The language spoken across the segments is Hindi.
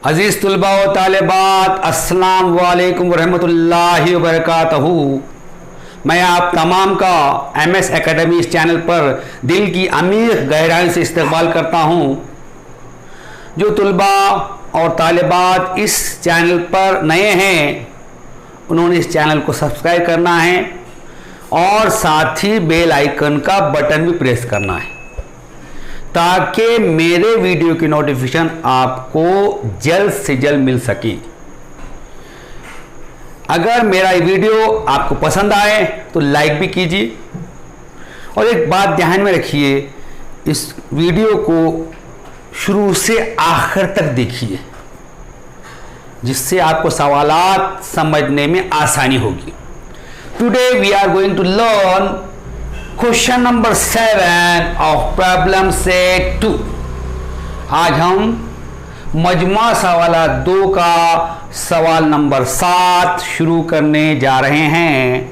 अजीज़ तुलबा व तालिबात, अस्सलाम वालेकुम रहमतुल्लाहि व बरकातहू। मैं आप तमाम का MS एकेडमी इस चैनल पर दिल की अमीर गहराई से इस्तकबाल करता हूँ। जो तुलबा और तालिबात इस चैनल पर नए हैं, उन्होंने इस चैनल को सब्सक्राइब करना है और साथ ही बेल आइकन का बटन भी प्रेस करना है ताकि मेरे वीडियो की नोटिफिकेशन आपको जल्द से जल्द मिल सके। अगर मेरा ये वीडियो आपको पसंद आए तो लाइक भी कीजिए और एक बात ध्यान में रखिए, इस वीडियो को शुरू से आखिर तक देखिए जिससे आपको सवालात समझने में आसानी होगी। Today we are going to learn question number 7 of problem set 2। आज हम मजमा सवालात 2 का सवाल नंबर 7 शुरू करने जा रहे हैं।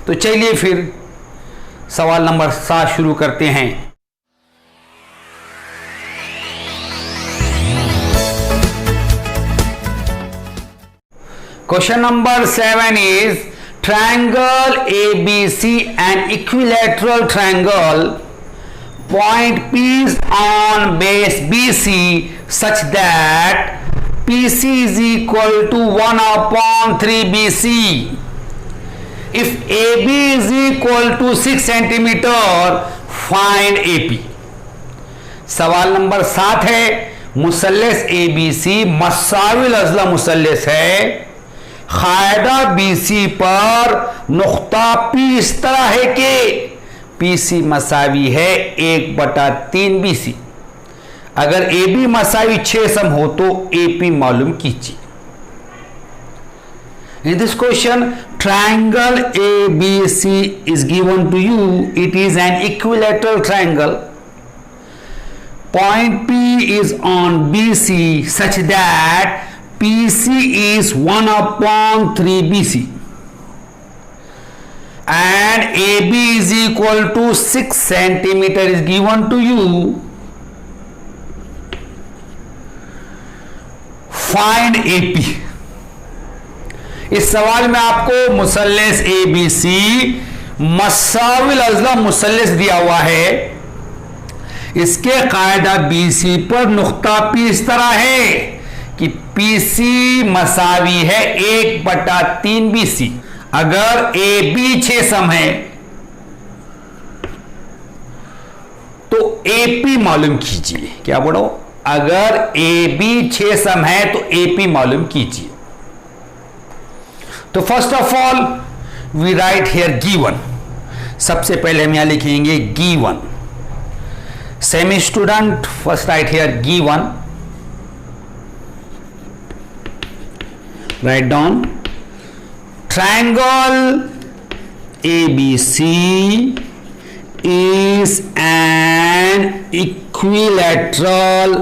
तो चलिए फिर सवाल नंबर 7 शुरू करते हैं। Question number 7 is triangle ABC and equilateral triangle. Point P is on base BC such that PC is equal to 1 upon 3 BC. If AB is equal to 6 centimeter, find AP. सवाल नंबर 7 है, मुसल्लस ABC मसाविल अज़ला मुसल्लस है। कायदा BC पर नुक्ता P इस तरह है कि PC मसावी है 1/3 BC। अगर AB मसावी 6 सम हो तो AP मालूम कीजिए। In this question, triangle ABC is given to you. It is an equilateral triangle. Point P is on BC such that PC is 1 upon 3 BC and AB is equal to 6 centimeter is given to you. Find AP. इस सवाल में आपको मुसल्लस ABC मसाविल अज़ला मुसल्लस दिया हुआ है। इसके कायदा BC पर नुक्ता P इस तरह है कि PC मसावी है 1/3 BC। अगर AB 6 सम है तो AP मालूम कीजिए। क्या बोलो? अगर AB 6 सम है तो AP मालूम कीजिए। तो first of all we write here given. सबसे पहले हम यहां लिखेंगे given. Semi student first write here given. Write down triangle ABC is an equilateral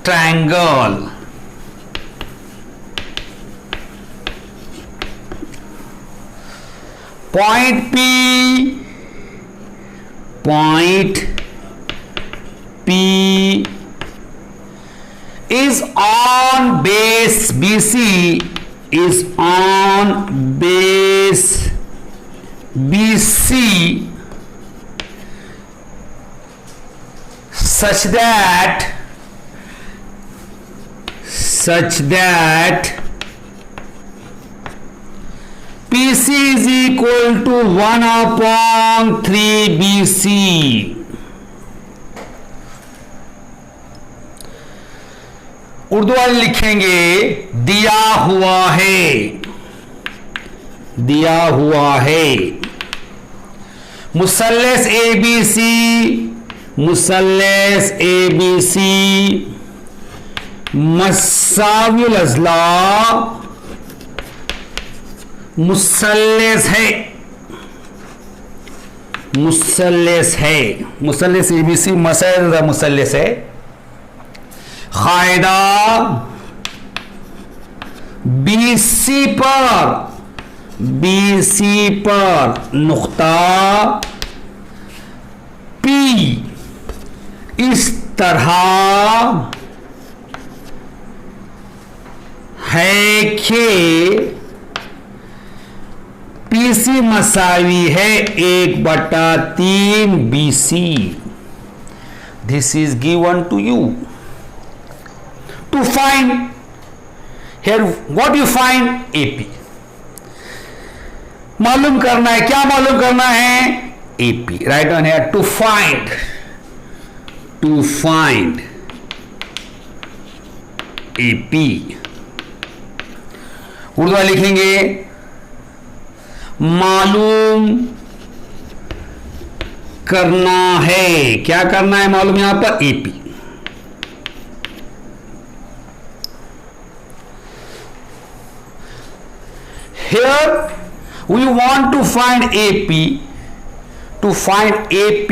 triangle. Point P is on base BC such that PC is equal to 1 upon 3 BC. Urdu वाले लिखेंगे दिया हुआ है। मुसल्लस ABC मसाविल अज़ला मुसल्लस है। मुसल्लस ABC मसाविल मुसल्लस है। कायदा BC पर BC पर नुक्ता P इस तरह है कि PC मसावी है 1/3 BC. This is given to you. To find here, what you find? AP. मालूम करना है, क्या मालूम करना है? AP. Write on here, to find AP. Urdu में लिखेंगे मालूम करना है, क्या करना है मालूम यहां पर? AP. Here we want to find AP. To find AP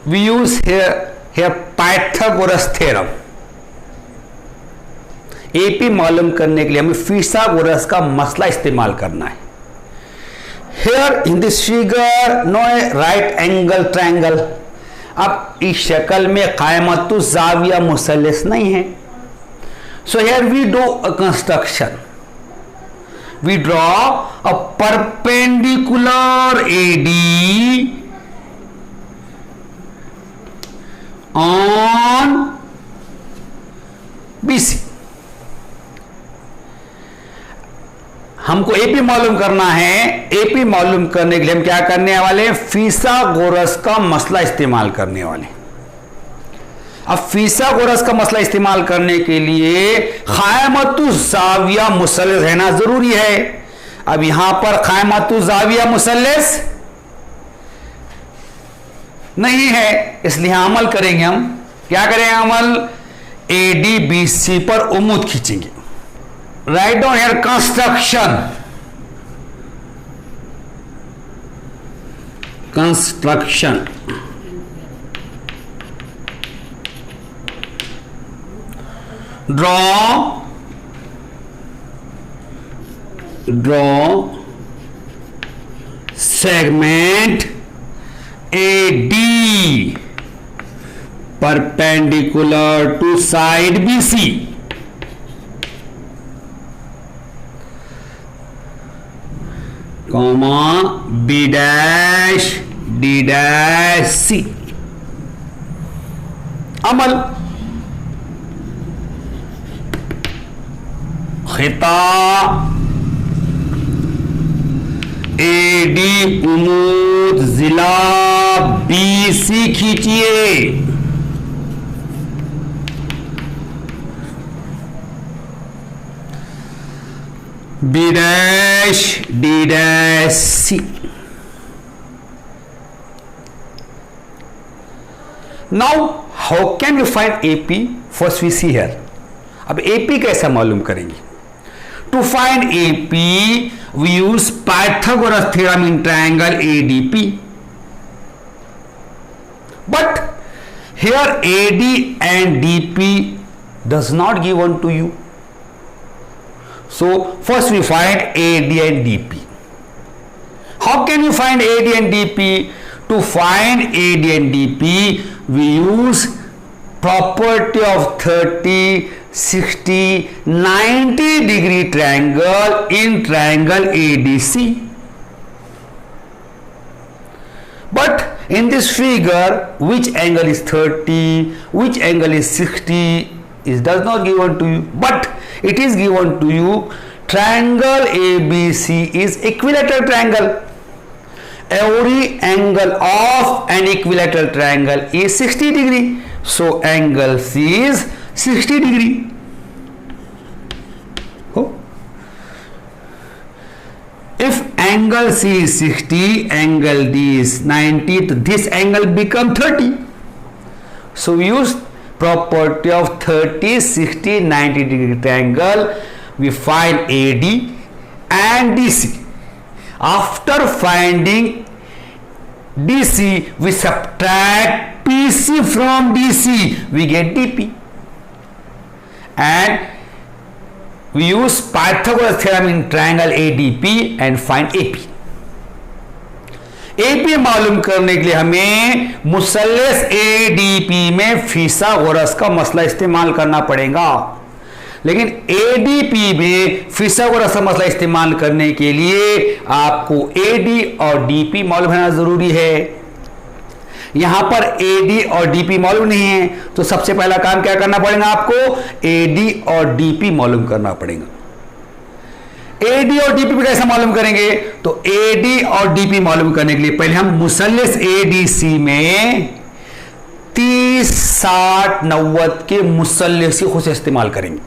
we use here Pythagoras theorem. AP मालूम करने के लिए हमें फिथागोरस का मसला इस्तेमाल करना है. Here in this figure no right angle triangle. अब इस शक्ल में कायमतु ज़ाविया मुसल्लस नहीं है. So here we do a construction. We draw a perpendicular AD on BC. हमको AP मालूम करना है. AP मालूम करने के लिए हम क्या करने वाले हैं? फिथागोरस का मसला इस्तेमाल करने वाले. अब फिथागोरस का मसला इस्तेमाल करने के लिए कायमतु ज़ाविया मुसल्लस रहना जरूरी है. अब यहां पर कायमतु ज़ाविया मुसल्लस नहीं है, इसलिए अमल करेंगे. हम क्या करेंगे? अमल ADBC पर उम्मीद खींचेंगे. Right down here construction. draw segment AD perpendicular to side BC. comma B dash D dash C. Amal खिता AD उमूद जिला BC खींचिए. B dash D dash C. Now how can we find AP? First we see here. अब AP कैसा मालूम करेंगे? To find AP we use Pythagoras theorem in triangle ADP. But here AD and DP does not given to you. So first we find AD and DP. How can you find AD and DP? To find AD and DP we use property of 30, 60, 90 degree triangle in triangle ADC. But in this figure, which angle is 30, which angle is 60 is does not given to you, but it is given to you. Triangle ABC is equilateral triangle. Every angle of an equilateral triangle is 60 degree. So angle C is 60 degree. Oh. If angle C is 60, angle D is 90, so this angle become 30. So we use property of 30, 60, 90 degree triangle. We find AD and DC. After finding DC, we subtract PC from DC, we get DP. And we use Pythagoras theorem in triangle ADP and find AP. AP मालूम करने के लिए हमें मुसल्लस ADP में फिसागोरस का मसला इस्तेमाल करना पड़ेगा, लेकिन ADP में फिसागोरस का मसला इस्तेमाल करने के लिए आपको AD और DP मालूम होना जरूरी है। यहां पर AD और DP मालूम नहीं है तो सबसे पहला काम क्या करना पड़ेगा आपको, AD और DP मालूम करना पड़ेगा। AD और DP भी कैसे मालूम करेंगे, तो AD और DP मालूम करने के लिए पहले हम मुसल्लस ADC में 30 60 90 के मुसल्लस की खुद इस्तेमाल करेंगे।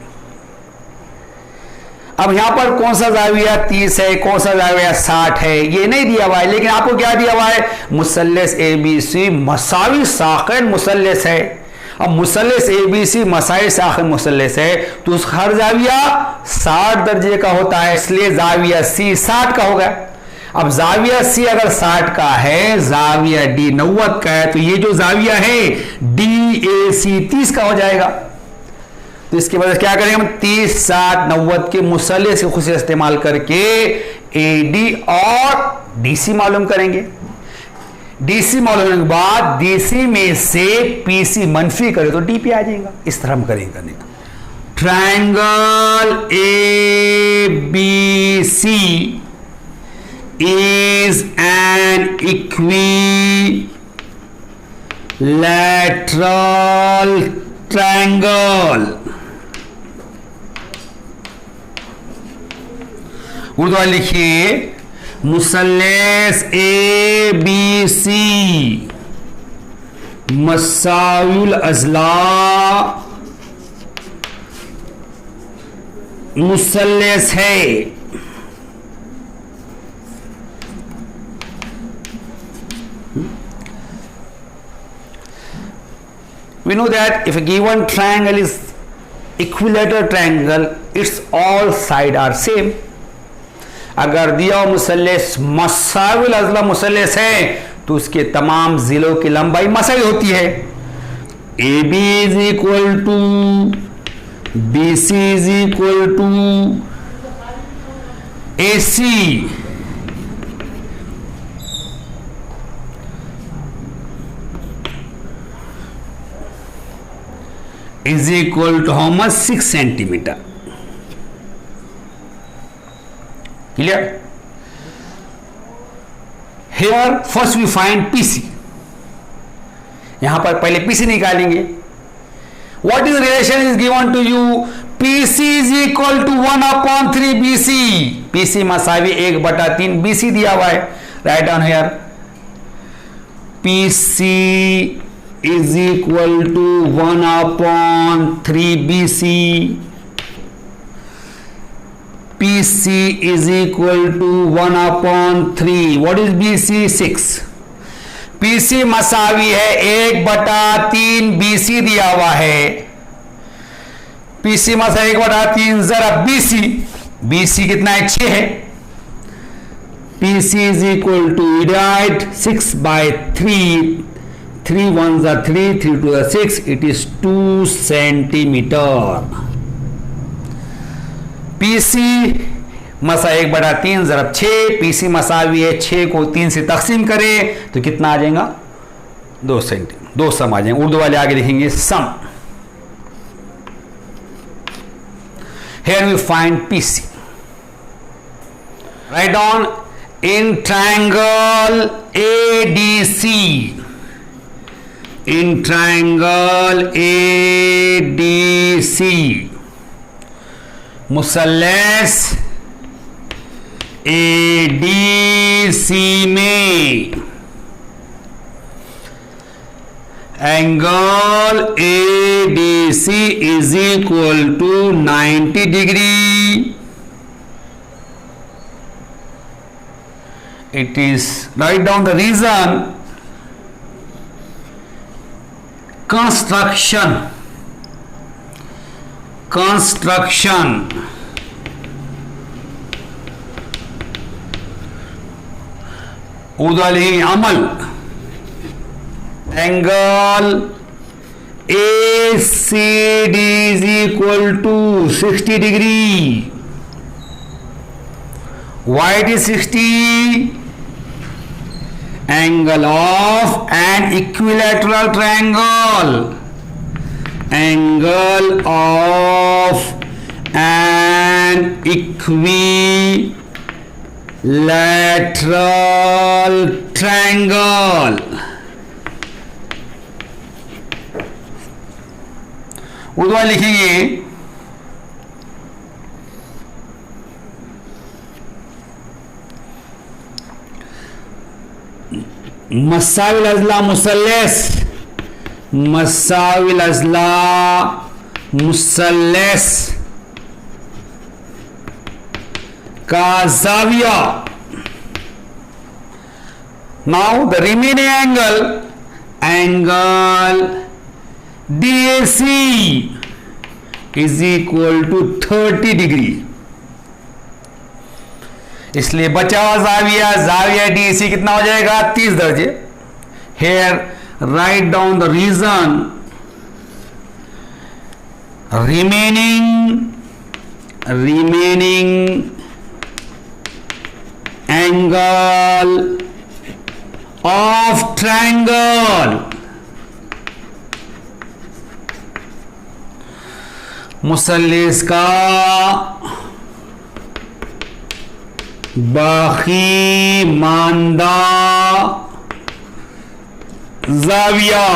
अब यहां पर कौन सा जाविया 30 है, कौन सा जाविया 60 है, ये नहीं दिया हुआ है, लेकिन आपको क्या दिया हुआ है, मुसल्लस ABC मसावी साक़िन मुसल्लस है। अब मुसल्लस ABC मसावी साक़िन मुसल्लस है तो उस हर जाविया 60 दर्जे का होता है, इसलिए जाविया C 60 का होगा। अब जाविया C अगर 60 का है, जाविया D 90 का है, तो ये जो जाविया है DAC 30 का हो जाएगा। तो इसके बाद क्या करेंगे हम, 30 60 90 के मुसल्लस के खुद से इस्तेमाल करके AD और DC मालूम करेंगे। DC मालूम होने के बाद DC में से PC मनफी करे तो DP आ जाएगा। इस तरह हम करेंगे करने का। Triangle ABC is an equilateral triangle। Urdu वाले लिखिए, मुसल्लस ABC मसाविल अज़ला मुसल्लस है। We know that if a given triangle is equilateral triangle, its all sides are same। अगर दिया मुसल्लस मसाविल अज़ला मुसल्लस है तो उसके तमाम जिलों की लंबाई मसावी होती है। AB is equal to BC is equal to AC is equal to how much, 6 centimetre. Clear? Here first we find PC। यहां पर पहले PC निकालेंगे। What is the relation is given to you? PC is equal to 1/3 BC। PC मसावी 1/3 BC दिया हुआ है। Write down here PC is equal to 1/3 BC। PC is equal to 1/3। What is BC? 6। PC मसावी है 1/3 BC दिया हुआ है। PC मसावी 1/3 जरा BC कितना है, 6 है। PC is equal to divide 6/3, 3 1s are 3, 3 2 are 6, it is 2 centimetre. PC मसा 1/3 ज़रब 6, PC मसावी है 6 को 3 से तकसीम करें तो कितना आ जाएगा, 2 सेंटीमीटर। 2 सम आ जाएंगे। उर्दू वाले आगे लिखेंगे सम। Here we find PC। Write down in triangle ADC। In triangle ADC मुसल्लस ADC में angle ADC is equal to 90 degree. It is, write down the reason, construction Urdu वाले अमल। Angle ACD is equal to 60 degree. Why it is 60? Angle of an equilateral triangle. Angle of an equilateral triangle. Urdu लिखेंगे मसाविल अजला मुसल्लस, मसाविल अजला मुसल्लस का जाविया. Now the remaining angle DAC is equal to 30 degree. इसलिए बचा हुआ जाविया DAC कितना हो जाएगा? 30 दर्जे. Here write down the reason. remaining angle of triangle. मुसल्लिस का बाकी मानदा जाविया.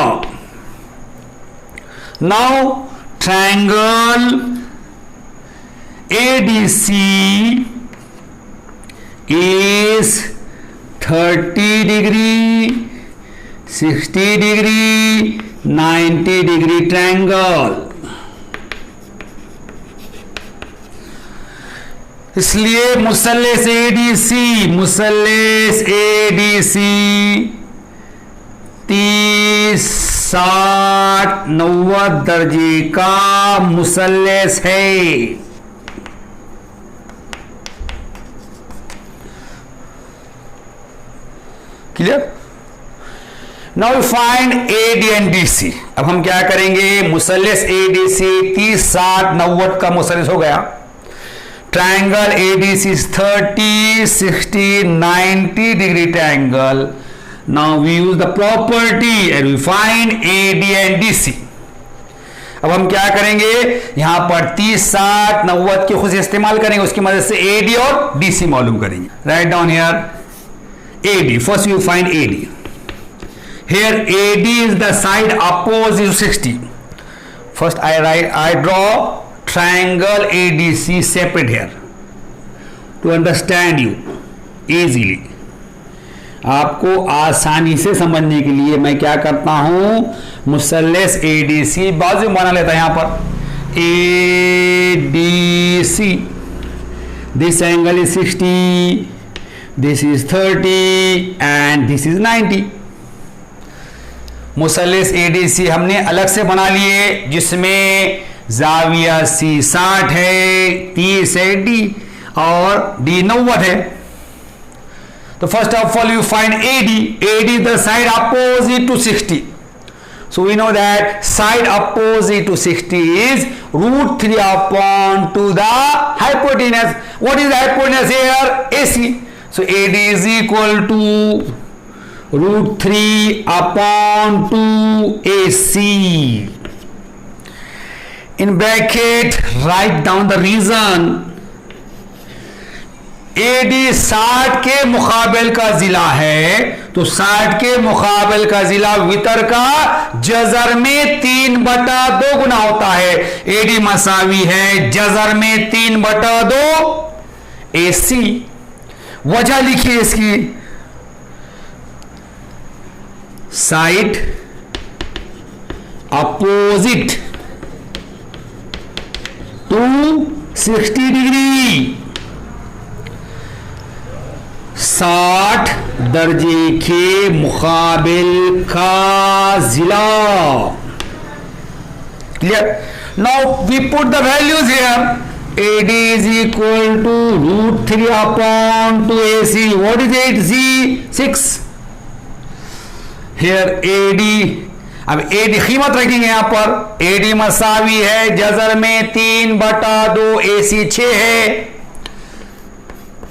Now triangle ADC is 30 degree, 60 degree, 90 degree triangle. इसलिए मुसल्लिस ADC 30, 60, 90 दर्जे का मुसल्लिस है. Clear? Now find AD and DC. अब हम क्या करेंगे? मुसल्लिस ADC 30, 60, 90 का मुसल्लिस हो गया. Triangle ADC is 30, 60, 90 degree triangle. Now we use the property and we find AD and DC. अब हम क्या करेंगे? यहां पर 30, 60, 90 के खुद से इस्तेमाल करेंगे, उसकी मदद से AD और DC मालूम करेंगे. Write down here AD. First you find AD. Here AD is the side opposite to 60. First I draw triangle ADC separate here to understand you easily. आपको आसानी से समझने के लिए मैं क्या करता हूं? मुसल्लिस ADC बाजू बना लेता है. यहां पर ADC, this angle is 60, this is 30 and this is 90. मुसल्लिस ADC हमने अलग से बना लिए, जिसमें जाविया C 60 है, 30 है D और D 90 है. तो first of all you find AD. AD is the side opposite to 60. So we know that side opposite to 60 is √3 upon to the hypotenuse. What is the hypotenuse here? AC. So AD is equal to √3 upon 2 AC. In bracket write down the reason. AD 60 के मुकाबल का जिला है, तो 60 के मुकाबल का जिला वितर का जजर में 3/2 गुना होता है. AD मसावी है जजर में 3/2 AC. वजह लिखिए इसकी. साइड अपोजिट टू 60 डिग्री, 60 दर्जे के मुकाबिल का जिला. Clear? Now we put the values here. AD is equal to √3 upon 2 AC. What is it? Z 6. Here AD अब एडी कीमत रखेंगे यहां पर, एडी मसावी है जजर में 3/2, AC 6 है।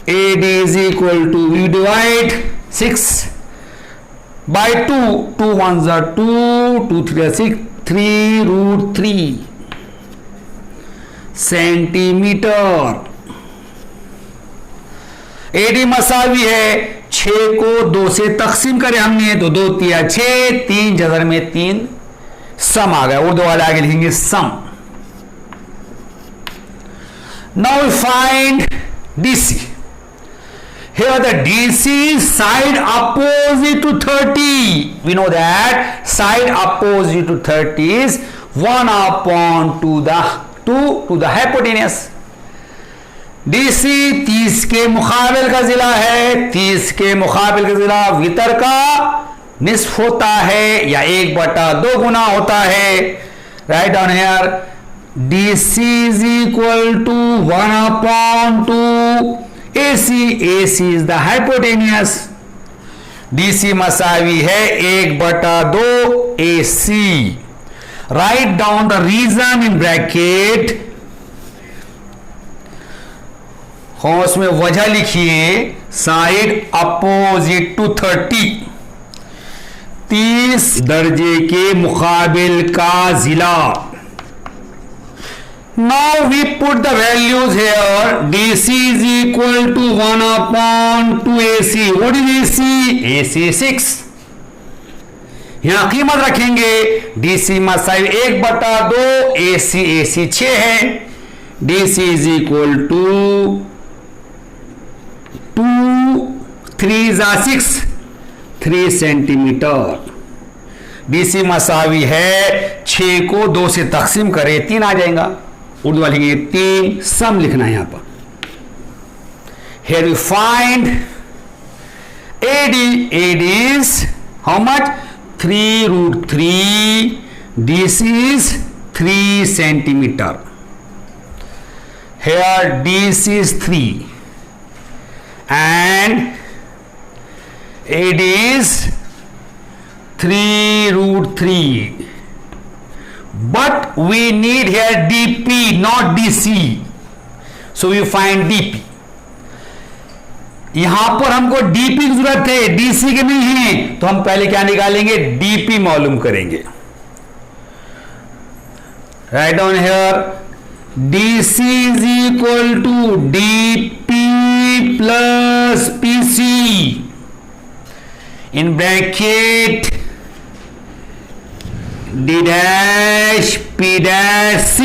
AD is equal to, we divide 6/2, 2 1 2, 2 3 6, 3√3 centimetre. AD मसावी है, 6 को 2 से तकसीम करें हमने तो 2 3 6, 3 जजर में 3, सम आ गया। उर्दू वाले आगे लिखेंगे सम। Now find DC। Here the DC is side opposite to 30. We know that side opposite to 30 is 1/2 to the hypotenuse. DC 30 के मुकाबिल का जिला है, 30 के मुकाबिल का जिला वितर का निस्फ होता है या 1/2 गुना होता है। Right down here, DC is equal to 1/2 AC, AC is the hypotenuse. DC मसावी है 1/2 AC. Write down the reason in bracket. और उसमें वजह लिखिए, साइड अपोजिट टू 30 दर्जे के मुकाबिल का जिला। Now we put the values here. DC is equal to 1/2 AC. What is AC? AC 6. यहां कीमत रखेंगे, DC मसाइल 1/2, AC 6 है। DC is equal to 2 3 6, 3 centimetre. DC मसावी है, 6 को 2 से तकसीम करें 3 आ जाएगा। उर्दू वाले लिखेंगे 3, सम लिखना है यहां पर। Here we find AD. AD is how much? 3√3. DC is 3 centimeter. Here DC is 3 and AD is 3√3. But we need here DP, not DC. So we find DP. यहां पर हमको DP की जरूरत है, DC की नहीं है, तो हम पहले क्या निकालेंगे? DP मालूम करेंगे। Write down here, DC is equal to DP plus PC. In bracket D dash P dash C.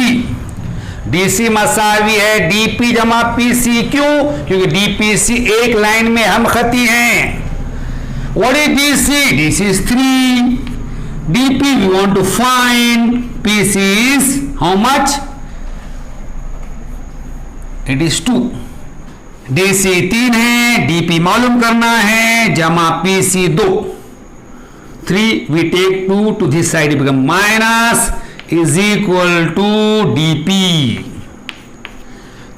DC मसावी है DP जमा PC। क्यों? क्योंकि DPC एक लाइन में हम खती हैं। What is DC? DC is 3. DP we want to find. PC is how much? It is 2. DC 3 है, DP मालूम करना है, जमा PC 2। 3 we take 2 to this side, it become minus is equal to DP।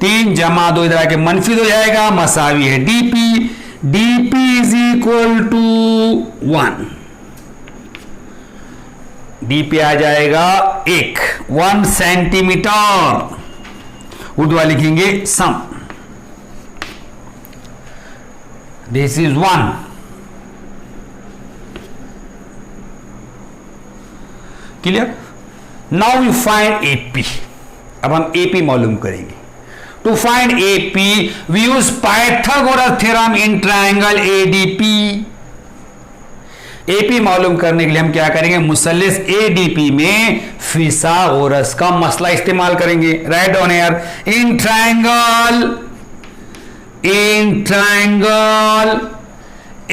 3 जमा 2 इधर आके मनफी हो जाएगा, मसावी है DP। DP is equal to 1। DP आ जाएगा 1 सेंटीमीटर। उर्दू वाले लिखेंगे सम। This is 1. Clear? Now we find AP. अब हम AP मालूम करेंगे। To find AP, we use Pythagoras theorem in triangle ADP. AP मालूम करने के लिए हम क्या करेंगे? मुसल्लिस ADP में फिसागोरस का मसला इस्तेमाल करेंगे। Right down here, in triangle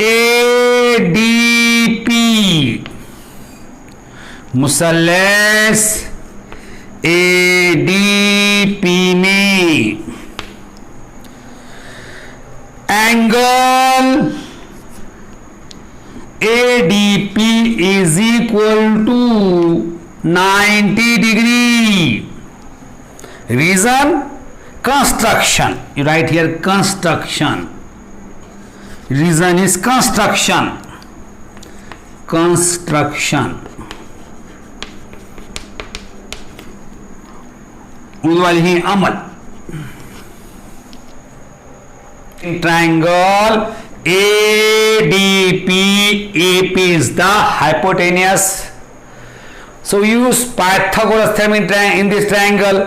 ADP, मुसल्लिस ADP में angle ADP is equal to 90 degree. Reason? Construction. You write here construction. Reason is construction. Urdu वाले ही अमल। Triangle ADP, AP is the hypotenuse. So use Pythagoras theorem in this triangle.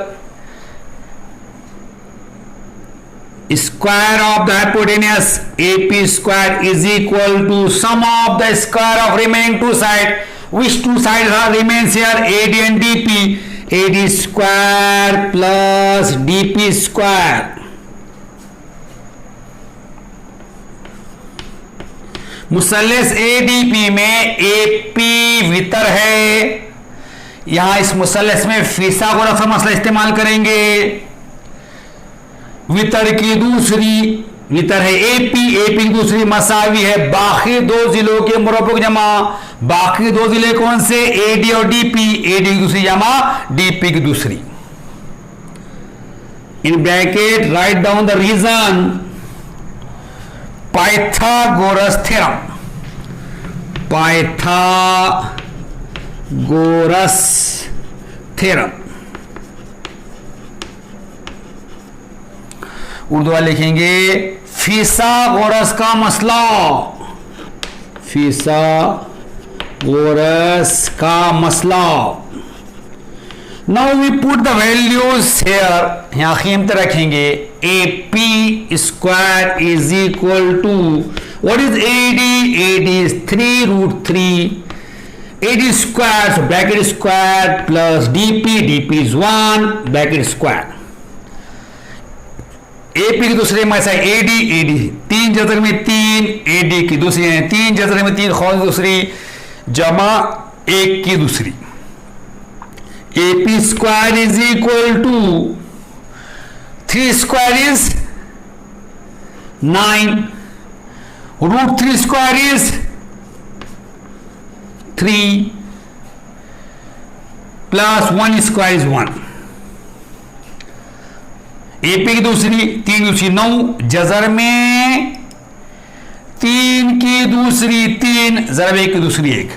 Square of the hypotenuse AP square is equal to sum of the square of remaining two sides. Which two sides are remains here? AD and DP. AD square plus DP square. मुसल्लस ADP में AP वितर है। यहां इस मुसल्लस में फिसागोरस का मसला इस्तेमाल करेंगे। वितर की दूसरी वितर है AP की दूसरी मसावी है बाकी दो जिलों के मुरब्बों जमा। बाकी दो जिले कौन से? AD और DP। AD की दूसरी जमा DP की दूसरी। In bracket write down the reason. Pythagoras theorem, Pythagoras theorem. Urdu वाले लिखेंगे फिसागोरस का मसला, फिसागोरस का मसला। Now we put the values here. यहां कीमत रखेंगे। AP square is equal to what is AD? AD is 3√3 AD square, so bracket square plus DP is 1 bracket square. AP की दूसरे में ऐसा AD तीन जजर में 3, AD की दूसरी है 3 जजर में 3 खौज दूसरी जमा 1 की दूसरी। AP square is equal to 3 square is 9, √3 square is 3 plus 1 square is 1। AP की दूसरी 3 दूसरी 9 जजर में 3 की दूसरी 3 जरब 1 की दूसरी 1।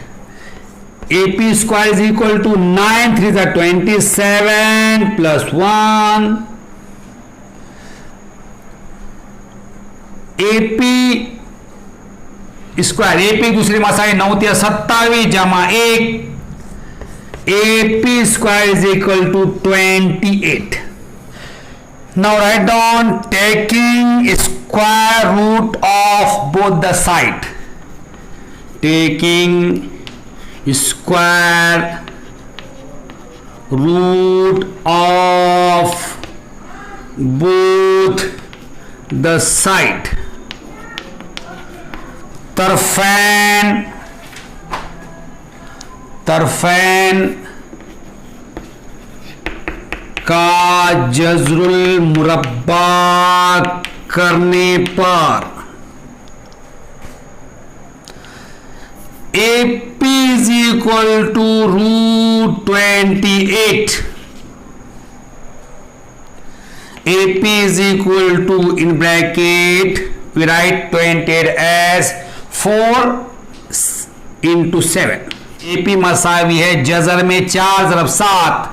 AP square is equal to 9 3 is 27 plus 1 AP square. AP दूसरी मसाई 9 3 27 जमा 1 AP square is equal to 28। Now write down taking square root of both the side, taking square root of both the side। तरफैन का जज़रुल मुरब्बा करने पर AP is equal to √28। AP is equal to in bracket we write 28 as 4 into 7। AP मसावी है जजर में 4 ज़रब 7।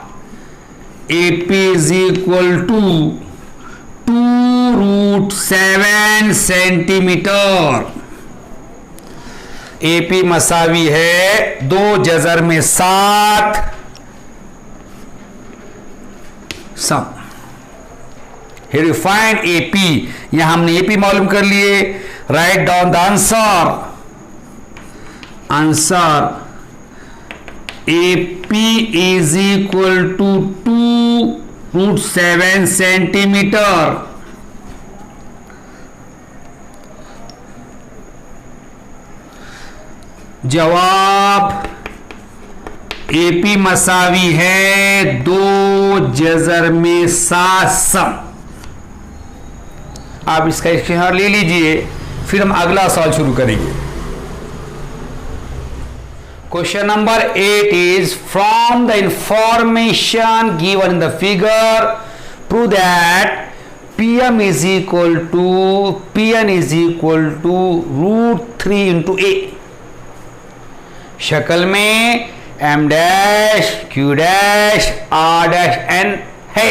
AP is equal to 2√7 centimetre. AP मसावी है 2 जजर में 7 सम। Here you find AP। यहां हमने AP मालूम कर लिए। Right down the answer. AP is equal to 2√7 centimetre. जवाब AP मसावी है 2 जजर में 7 सम। आप इसका इख्तियार ले लीजिए, फिर हम अगला सवाल शुरू करेंगे। Question number 8 is from the information given in the figure prove that PM is equal to PN is equal to √3 into A। शक्ल में M dash Q dash R dash N है।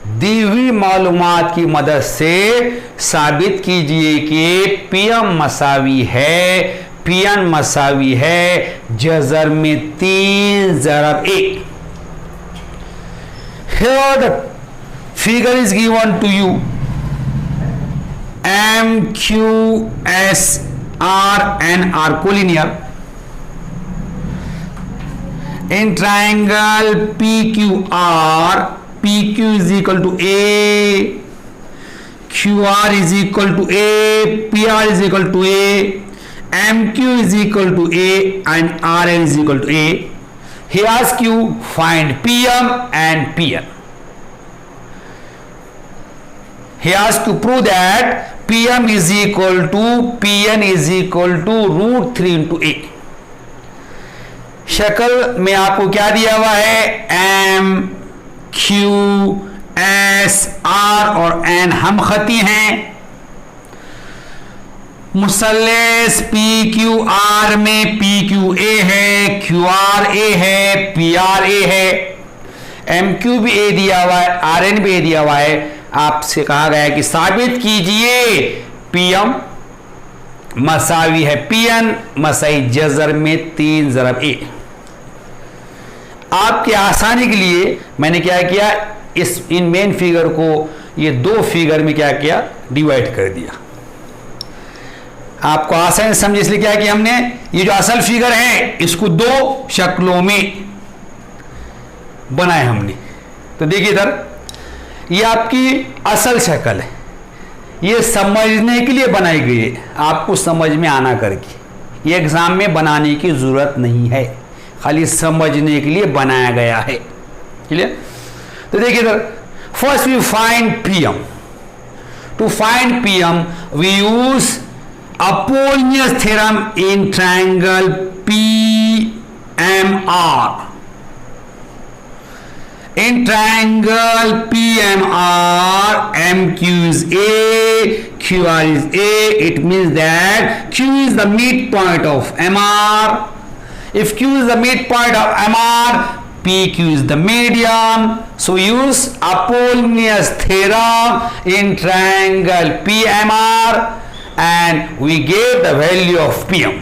दी हुई मालूमात की मदद से साबित कीजिए कि पीएम मसावी है, पीएन मसावी है जज़र में 3 ज़रब 1. Here the figure is given to you. M, Q, S, R and are collinear. In triangle PQR, PQ is equal to A, QR is equal to A, PR is equal to A, MQ is equal to A and RN is equal to A. He asks you find PM and PN. He asks to prove that PM is equal to PN is equal to √3 into A. शक्ल में आपको क्या दिया हुआ है? M, Q, S, R और N हम खती हैं. मुसल्लेस PQR में PQA है, QR A है, PR A है, MQ भी A दिया हुआ है, RN भी A दिया हुआ है. आपसे कहा गया है कि साबित कीजिए PM मसावी है PN मसाई जज़र में 3 ज़रब A. आपके आसानी के लिए मैंने क्या किया, इन मेन फिगर को ये 2 फिगर में क्या किया, डिवाइड कर दिया. आपको आसानी से समझे इसलिए क्या है कि हमने ये जो असल फिगर है इसको 2 शक्लों में बनाए हमने. तो देखिए इधर ये आपकी असल शक्ल है, ये समझने के लिए बनाई गई है, आपको समझ में आना करके. ये एग्जाम में बनाने की जरूरत नहीं है, खाली समझने के लिए बनाया गया है. क्लियर? तो देखिए इधर first we find PM. To find PM we use Apollonius theorem in triangle PMR. In triangle PMR, MQ is A, QR is A. It means that Q is the midpoint of MR. If Q is the midpoint of MR, PQ is the median. So use Apollonius theorem in triangle PMR. And we get the value of PM.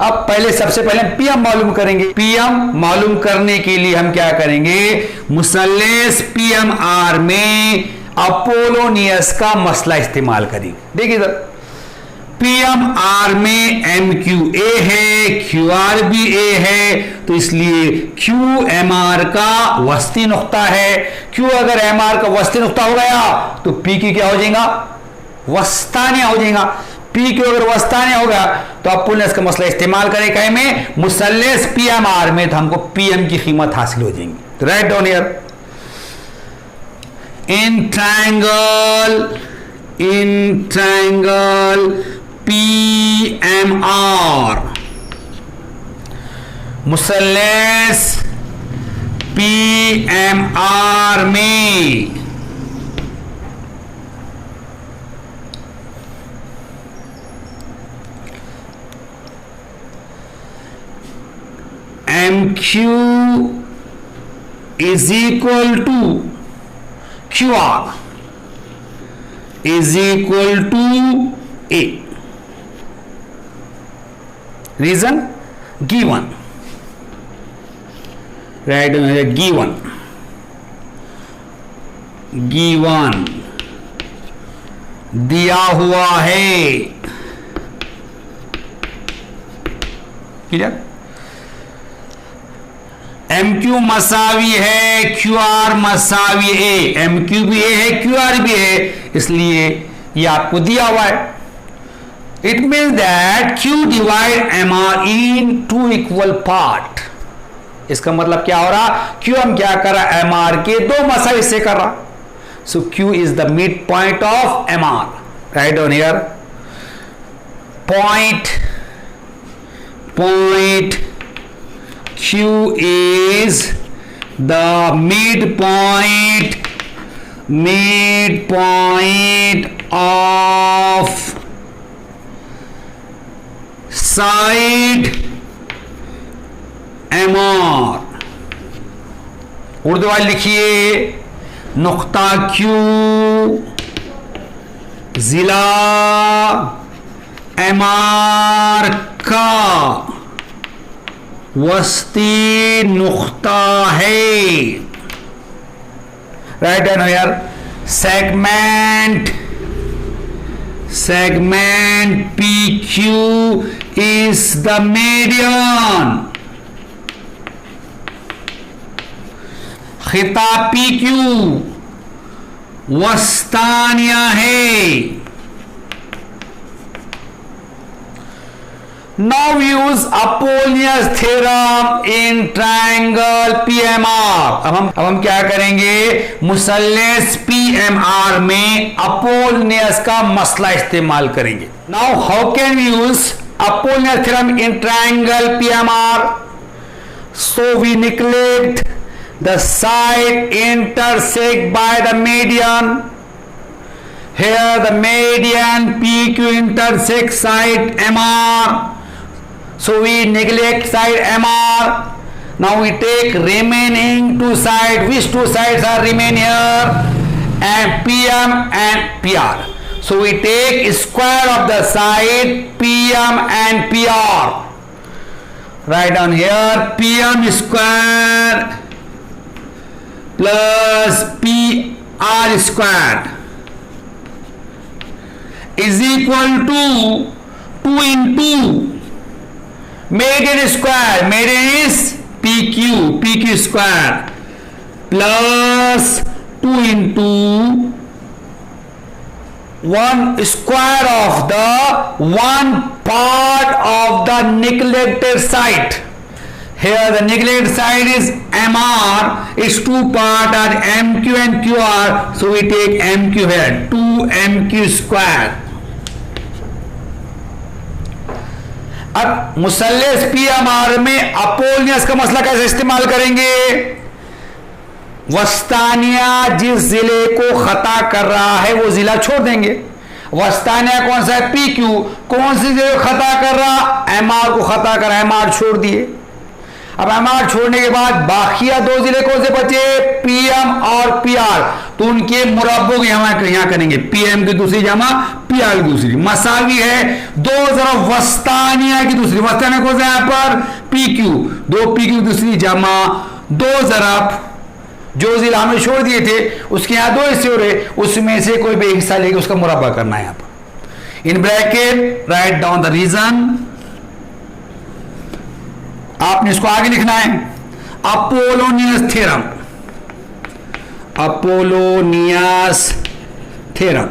अब पहले सबसे पहले PM मालूम करेंगे. PM मालूम करने के लिए हम क्या करेंगे, मुसल्लेस PMR में अपोलोनियस का मसला इस्तेमाल करेंगे. देखिए इधर PMR में MQA है, QR भी A है, तो इसलिए QMR का वस्ती नुक्ता है. Q अगर MR का वस्ती नुक्ता हो गया तो PQ क्या हो जाएगा, वस्तान्य हो जाएगा. PQ अगर वस्तान्य होगा तो अपोलोनियस का मसला इस्तेमाल करें कहीं में मुसल्लेस PMR में, तो हमको PM की कीमत हासिल हो जाएंगी. तो write down here in triangle PMR, मुसल्लेस PMR में MQ is equal to QR is equal to A. Reason given, right? Given दिया हुआ है. क्लियर? MQ मसावी है, QR मसावी A. MQ भी A है, QR भी है, इसलिए ये आपको दिया हुआ है. It means that Q divide MR in 2 equal part. इसका मतलब क्या हो रहा, Q हम क्या कर रहा, MR के 2 मसावी से कर रहा. So Q is the midpoint of MR. Write down here. Point Q is the midpoint of side MR. Urdu वाले लिखिए, नुक्ता क्यू जिला एमआर का वस्ती नुक्ता है। Right down here, segment PQ is the median। खिताब PQ वस्तानिया है। Now use Apollonius theorem in triangle PMR। अब हम क्या करेंगे, मुसल्लस PMR में Apollonius का मसला इस्तेमाल करेंगे। Now how can we use Apollonius theorem in triangle PMR? So we neglect the side intersect by the median। Here the median PQ intersects side MR, so we neglect side MR. Now we take remaining two sides. Which two sides are remain here? And PM and PR. So we take square of the side PM and PR. Write down here, PM square plus PR square is equal to 2 into median square, median is PQ square, plus 2 into 1 square of the one part of the neglected side. Here the neglected side is MR, its two part are MQ and QR, so we take MQ here, 2MQ square। अब मुसल्लस PMR में अपोलियस का मसला कैसे इस्तेमाल करेंगे, वस्तानिया जिस जिले को खता कर रहा है वो जिला छोड़ देंगे। वस्तानिया कौन सा है, PQ, कौन सी जिले को खता कर रहा, MR को खता कर रहा, MR छोड़ दिए। अब MR छोड़ने के बाद बाकिया दो जिले कौन से बचे, PM और PR, तो उनके मुरब्बों की हम यहां करेंगे, PM की दूसरी जमा PR की दूसरी, मसावी है दो तरफ वस्तानिया की दूसरी, वस्तानिया कौन सा यहां पर PQ, दो PQ की दूसरी जमा दो तरफ जो जिला हमें छोड़ दिए थे उसके यहां दो हिस्से हो रहे, उसमें से कोई भी हिस्सा लेके उसका मुरब्बा करना है। यहां पर in bracket write down the reason, आपने इसको आगे लिखना है, Apollonius theorem, Apollonius theorem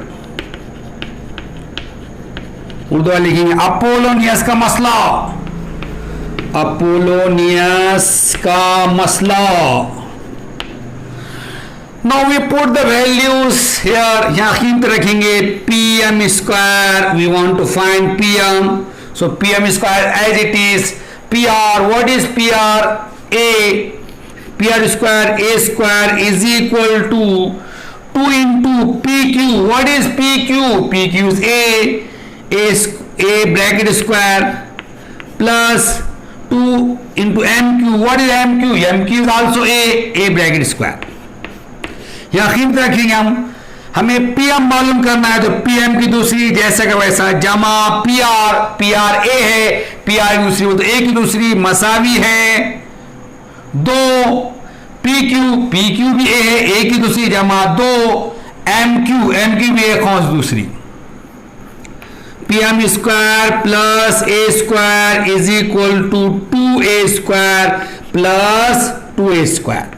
Urdu वाले लिखेंगे अपोलोनियस का मसला, अपोलोनियस का मसला। Now we put the values here, यहाँ कीमत रखेंगे, PM square, we want to find PM, so PM square as it is, PR, what is PR? A, PR square, A square is equal to 2 into PQ, what is PQ? PQ is A bracket square plus 2 into MQ, what is MQ? MQ is also A bracket square। यहाँ कीमत रखेंगे हमें PM मालूम करना है, तो PM की दूसरी जैसा का वैसा जमा PR A है, PR की दूसरी तो A की दूसरी मसावी है दो, PQ भी A है, A की दूसरी जमा दो, MQ भी एक और दूसरी, PM square plus A square is equal to 2A square plus 2A square.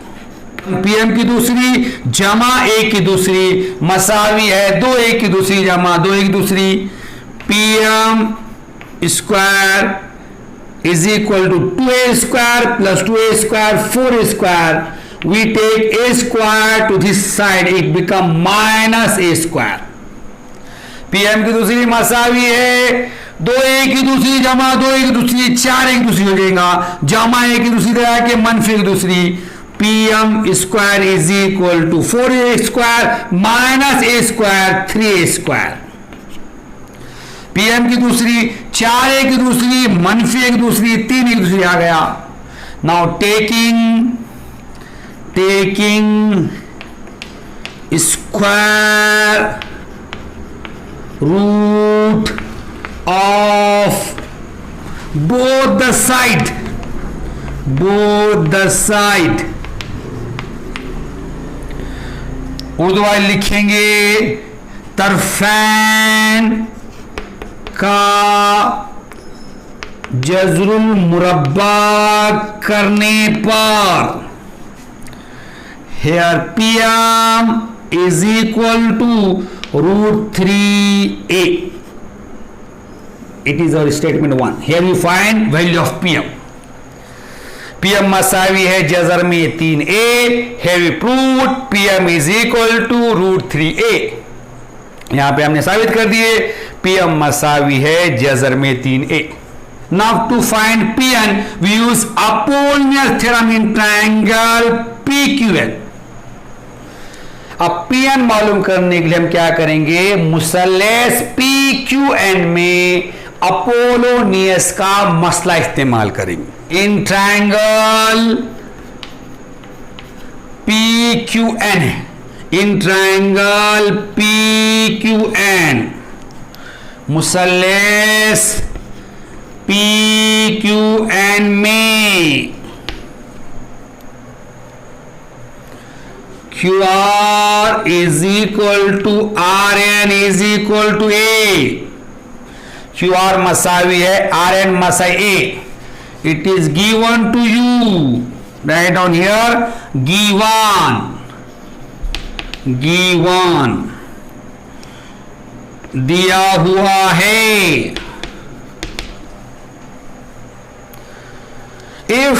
PM की दूसरी जमा A की दूसरी मसावी है 2A की दूसरी जमा 2A की दूसरी, PM square is equal to 2A square plus 2A square 4A square, we take A square to this side, it become minus A square। PM की दूसरी मसावी है 2A की दूसरी जमा 2A की दूसरी 4A की दूसरी हो जाएगा, जमा A की दूसरी तरह के मनफी की दूसरी, PM square is equal to 4A square minus A square 3A square. PM की दूसरी 4A की दूसरी मनफी की दूसरी 3A की दूसरी आ गया। Now taking taking square root of both the side Urdu वाले लिखेंगे तरफैन का जज़रुल मुरब्बा करने पर here PM is equal to √3a. It is our statement 1. Here we find value of PM. PM मसावी है जज़र में 3a. Here we proved PM is equal to √3a. यहां पे हमने साबित कर दिए PM मसावी है जज़र में 3a. Now to find Pn we use Apollonius theorem in triangle PQN. अब Pn मालूम करने के लिए हम क्या करेंगे, मुसल्लस PQN में अपोलोनियस का मसला इस्तेमाल करेंगे. इन ट्रायंगल PQN है, इन ट्रायंगल PQN मुसल्लस PQN में QR is equal to RN is equal to A. QR मसावी है RN Masai A. It is given to you. Write down here given दिया हुआ है. If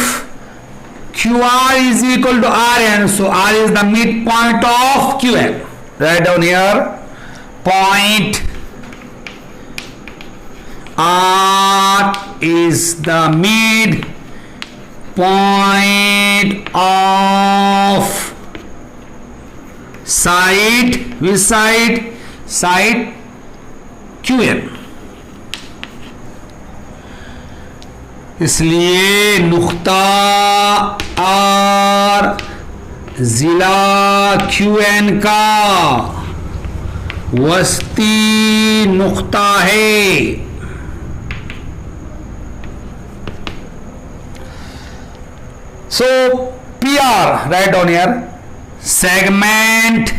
QR is equal to RN, so R is the midpoint of QN. Write down here point R is the midpoint of side, which side QN. इसलिए नुक्ता R जिला QN का वस्ती नुक्ता है. So PR, write down here segment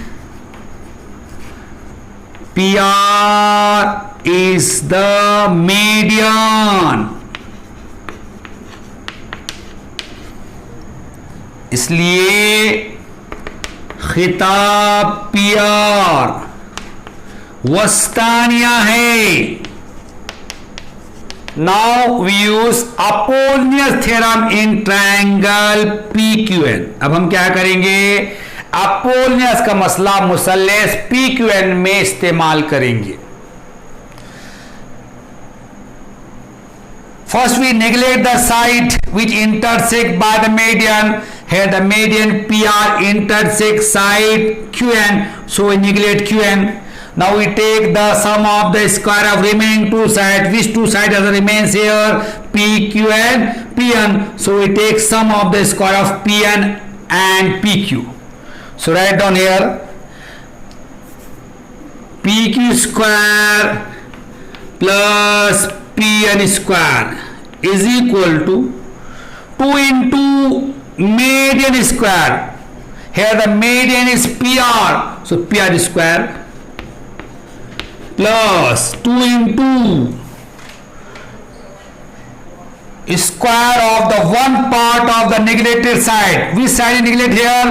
PR is the median. इसलिए खिताब PR वस्तानिया है. Now we use Apollonius theorem in triangle PQN. अब हम क्या करेंगे, अपोलोनियस का मसला मुसल्लस PQN में इस्तेमाल करेंगे. First we neglect the side which intersect by the median. Here the median PR intersects side QN, so we neglect QN. Now we take the sum of the square of remaining two sides. Which two sides remains here? PQ and PN. So we take sum of the square of PN and PQ. So write down here PQ square plus PN square is equal to 2 into median square. Here the median is PR, so PR square plus 2 into square of the one part of the neglected side. Which side is neglected here?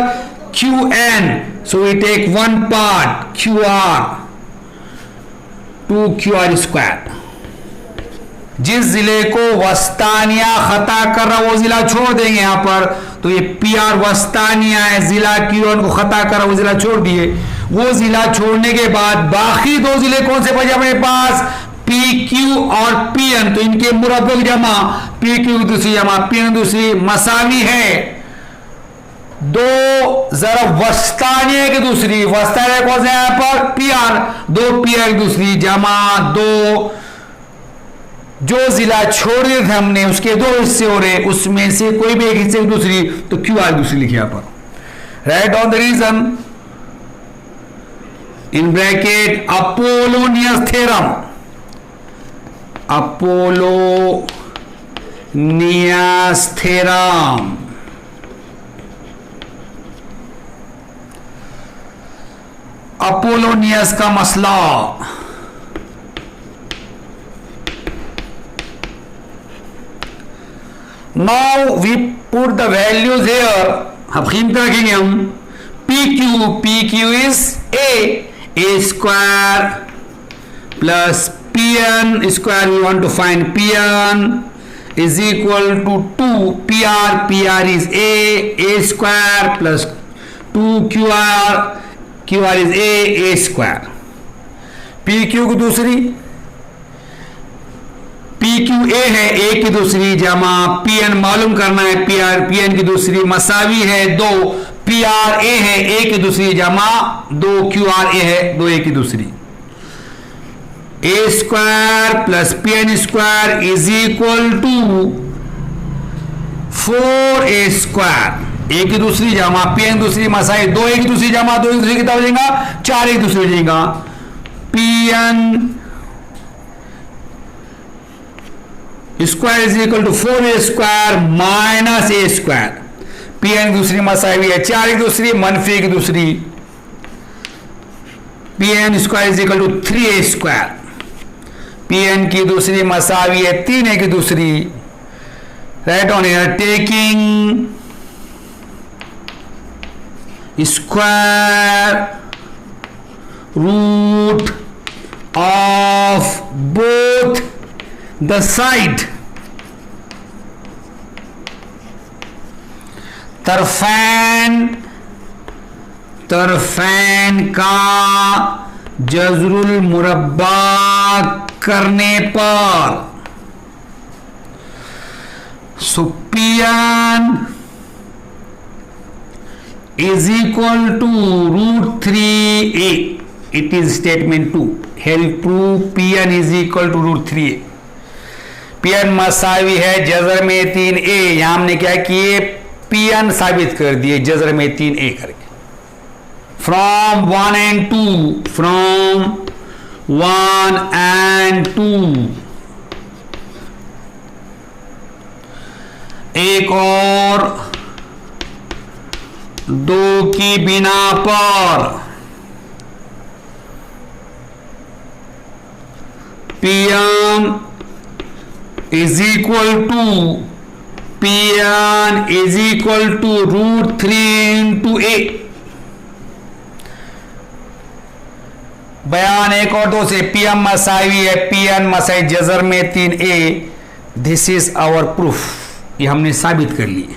QN. So we take one part QR, 2QR square. जिस जिले को वस्तानिया खता कर रहा वो जिला छोड़ देंगे यहाँ पर, तो ये PR वस्तानिया है, जिला QN को खता कर रहा वो जिला छोड़ दिए. वो जिला छोड़ने के बाद बाकी दो जिले कौन से बचे अपने पास? PQ और PN. तो इनके मुरब्बों की जमा PQ दूसरी जमा PN दूसरी मसावी है. दो जरा वस्तानिया की दूसरी, वस्तानिया कौन से यहाँ पर? PR. दो PR की दूसरी जमा दो जो जिला छोड़ दिए थे हमने उसके दो हिस्से हो रहे, उसमें से कोई भी एक हिस्से की दूसरी, तो QR दूसरी लिखी यहाँ पर. Write down the reason. In bracket, Apollonius theorem. Apollonius theorem. Apollonius का मसला. Now we put the values here. अब कीमत रखेंगे हम. PQ is A square plus Pn square. We want to find Pn is equal to 2 PR is A square plus 2 QR is A square. PQ की दूसरी PQA है, A की दूसरी जमा Pn मालूम करना है. Pn की दूसरी मसावी है 2 PRA है, A की दूसरी जमा 2 QRA है 2A की दूसरी. A square plus Pn square is equal to 4A square. A की दूसरी जमा Pn दूसरी मसाई 2A की दूसरी जमा 2A की दूसरी कितना हो जाएगा 4A की दूसरी हो जाएगा. Pn square is equal to 4A square minus A square. Pn की दूसरी मसाई है 4 की दूसरी मनफी की दूसरी. Pn square is equal to 3A square. Pn की दूसरी मसावी है 3A की दूसरी. Write on here taking square root of both the side. तरफैन का जज़रुल मुरब्बा करने पर Pn is equal to root 3a. It is statement 2. Here we prove Pn is equal to root 3a. Pn मसावी है जज़र में 3a. यहां हमने क्या किए Pn साबित कर दिए जज़र में 3a करके. From 1 and 2. From 1 and 2. एक और 2 की बिना पर Pn is equal to root 3 into a. बयान एक और 2 से Pm मसावी है Pn मसाई जज़र में 3a. This is our proof. ये हमने साबित कर ली.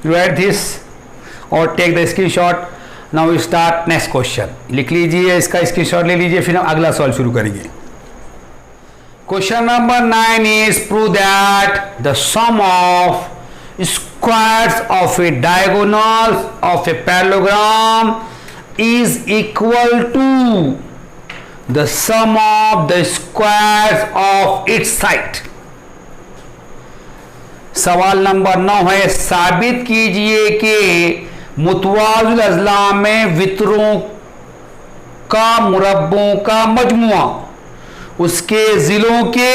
Write this or take the screenshot. Now we start next question. लिख लीजिए इसका स्क्रीनशॉट ले लीजिए फिर हम अगला सवाल शुरू करेंगे. Question number 9 is prove that the sum of squares of a diagonal of a parallelogram is equal to the sum of the squares of its side. सवाल नंबर 9 है साबित कीजिए कि मुतवाज़िल अज़लाम में वितरों का मुरब्बों का मजमुआ उसके जिलों के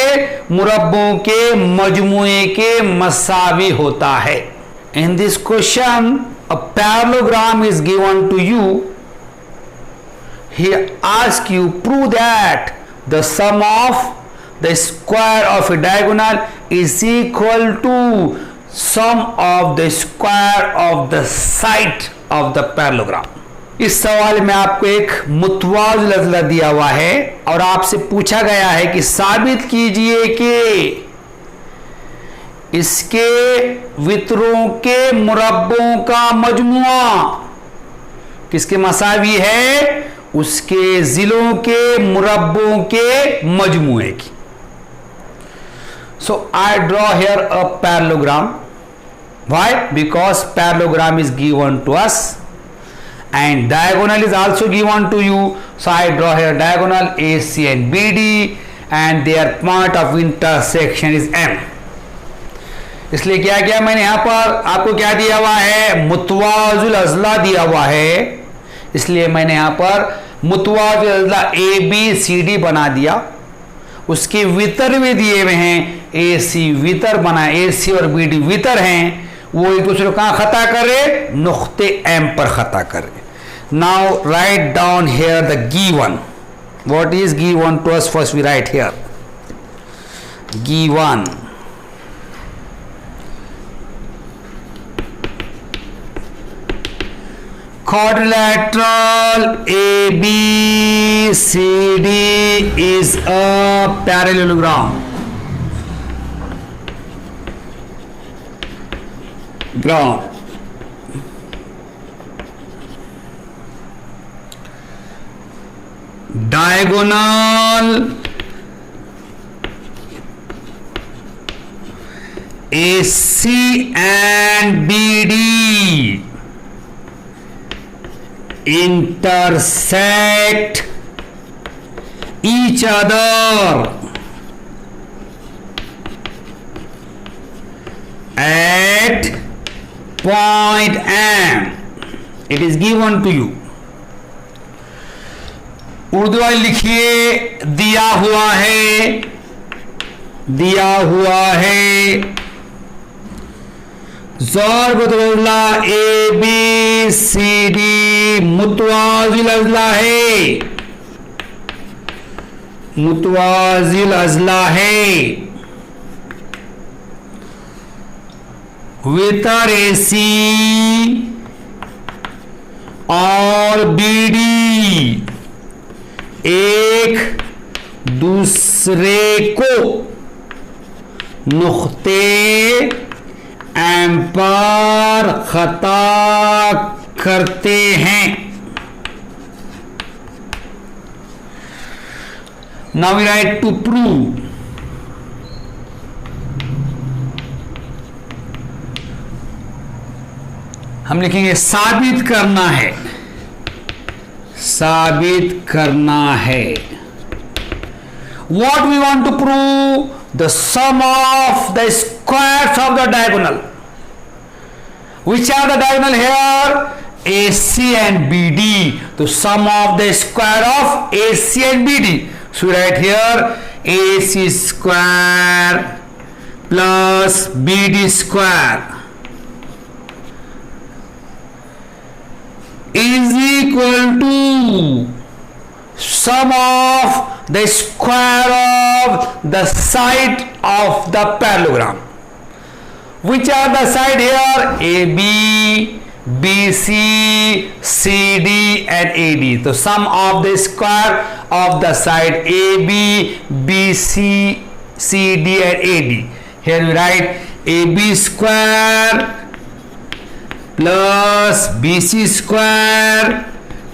मुरब्बों के मजमुए के मसावी होता है. In this question a parallelogram is given to you. He asks you prove that the sum of the square of a diagonal is equal to sum of the square of the side of the parallelogram. इस सवाल में आपको एक मुतवाज़िल अज़ला दिया हुआ है और आपसे पूछा गया है कि साबित कीजिए कि इसके वितरों के मुरब्बों का मजमुआ किसके मसावी है उसके जिलों के मुरब्बों के मजमुए की. So I draw here a parallelogram. Why? Because parallelogram is given to us and diagonal is also given to you. So I draw here diagonal AC and BD and their point of intersection is M. इसलिए क्या किया मैंने यहां पर, आपको क्या दिया हुआ है, मुतवाजिल अजला दिया हुआ है, इसलिए मैंने यहां पर मुतवाजिल अजला ए बी सी डी बना दिया। उसके वितर भी दिए हुए हैं, ए सी वितर बना, ए सी और बी डी वितर हैं, वो एक दूसरे को कहां खता करे, नुक्ते एम पर खता करे। Now write down here the given, what is given to us, first we write here given. Quadrilateral ABCD is a parallelogram. Diagonal AC and BD intersect each other at point M. It is given to you. Urdu वाले लिखिए, दिया हुआ है ज़रब अज़ला ए बी सी डी मुतवाजिल अज़ला है, वितर ए सी और बी डी एक दूसरे को नुक्ते एम पर खता करते हैं। Now we write to prove. हम लिखेंगे साबित करना है, What we want to prove? The sum of the squares of the diagonal. Which are the diagonal here? AC and BD. The sum of the square of AC and BD. So right here AC square plus BD square is equal to sum of the square of the side of the parallelogram. Which are the side here? AB, BC, CD and AD. So sum of the square of the side AB, BC, CD and AD. Here we write AB square plus BC square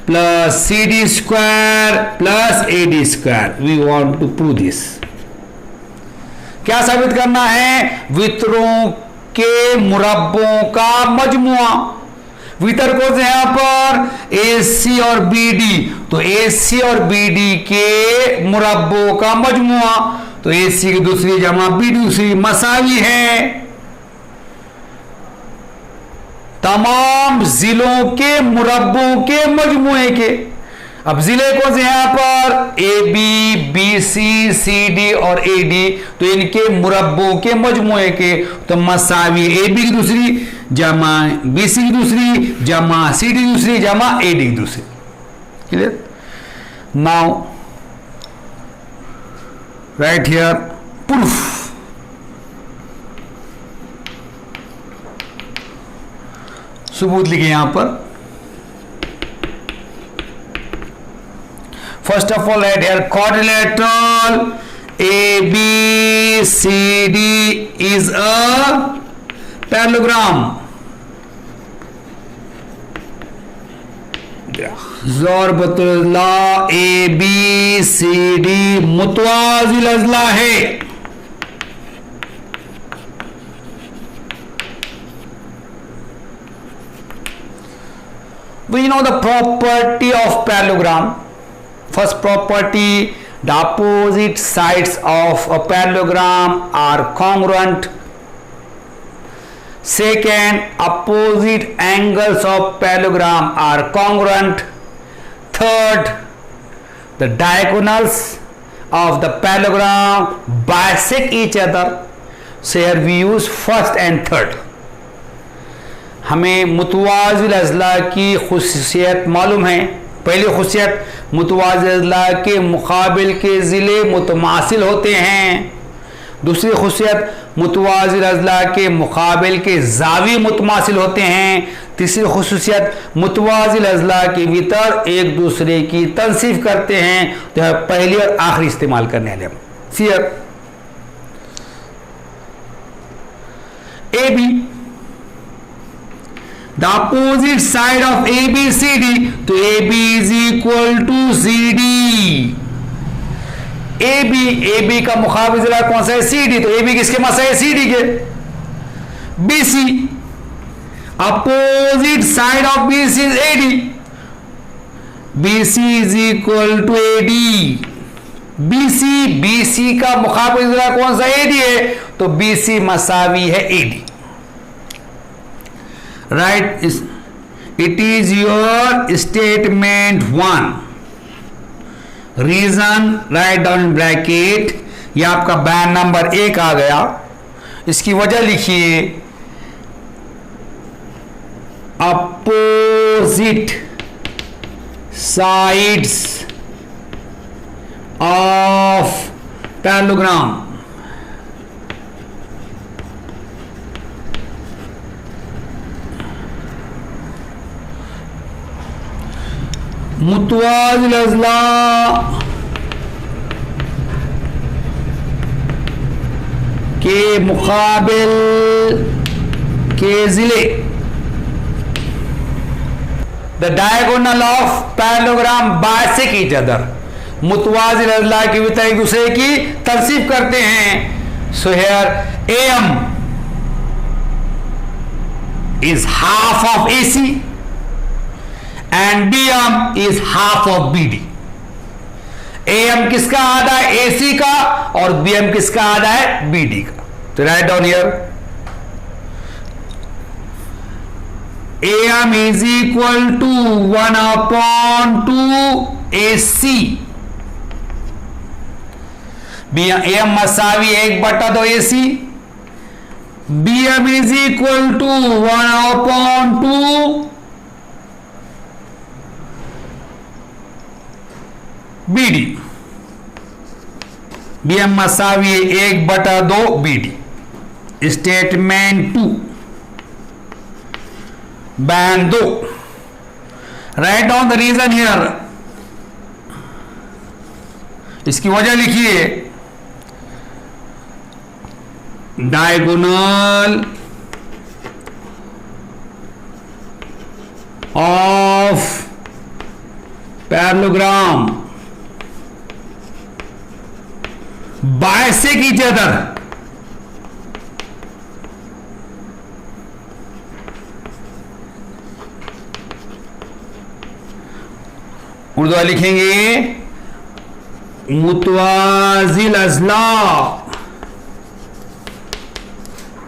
plus CD square plus AD square. We want to prove this. क्या साबित करना है? वितरों के मुरब्बों का मजमुआ। वितर कौन से यहां पर? AC और BD, तो AC और BD के मुरब्बों का मजमुआ, तो AC की दूसरी जमा BD दूसरी मसावी है। तमाम जिलों के मुरब्बों के मजमुए के। अब जिले कौन से यहां पर? A B, B C, C D और ए डी, तो इनके मुरब्बों के मजमुए के, तो मसावी ए बी की दूसरी जमा बी सी की दूसरी जमा सी डी दूसरी जमा ए डी की दूसरी। Clear? Now right here proof. सबूत लिखे यहां पर। First of all right here quadrilateral ABCD is a parallelogram. ज़रबतुल्ला ABCD मुतवाजिल अज़ला है। We know the property of parallelogram. First property, the opposite sides of a parallelogram are congruent. Second, opposite angles of parallelogram are congruent. Third, the diagonals of the parallelogram bisect each other. So here we use first and third. हमें मुतवाज़िल अज़ला की खुसूसियत मालूम है. पहली खुसूसियत, मुतवाज़िल अज़ला के मुकाबिल के ज़िले मुतमासिल होते हैं. दूसरी खुसूसियत, मुतवाज़िल अज़ला के मुकाबिल के ज़ावी मुतमासिल होते हैं. तीसरी खुसूसियत, मुतवाज़िल अज़ला के वितर एक दूसरे की तनसीफ करते हैं. तो पहली और आखिरी इस्तेमाल करने वाले हम. सियर A B, the opposite side of ABCD, तो AB is equal to CD. AB का मुकाबिल ज़िला कौन सा है? CD. तो AB किसके मसा है? CD के. BC, opposite side of BC is AD. BC is equal to AD. BC का मुकाबिल ज़िला कौन सा? AD है. तो BC मसावी है AD. Right, it is your statement 1. Reason write down in bracket. ये आपका बयान नंबर 1 आ गया. इसकी वजह लिखिए. Opposite sides of parallelogram मुतवाज़िल अज़ला के मुकाबिल के ज़िले, the diagonal of parallelogram bisect each other. मुतवाज़िल अज़ला के वितर एक दूसरे की तनसीब करते हैं. So here AM is half of AC and BM is half of BD. AM किसका आधा है? AC का. और BM किसका आधा है? BD का. तो write down here. AM is equal to 1/2 AC. AM मसावी 1/2 AC. BM is equal to 1/2 BD. BM मसावी 1/2 BD. स्टेटमेंट 2 बयान 2. Write down the reason here. इसकी वजह लिखिए. Diagonal of parallelogram bisect each other. Urdu लिखेंगे. मुतवाज़िल अज़ला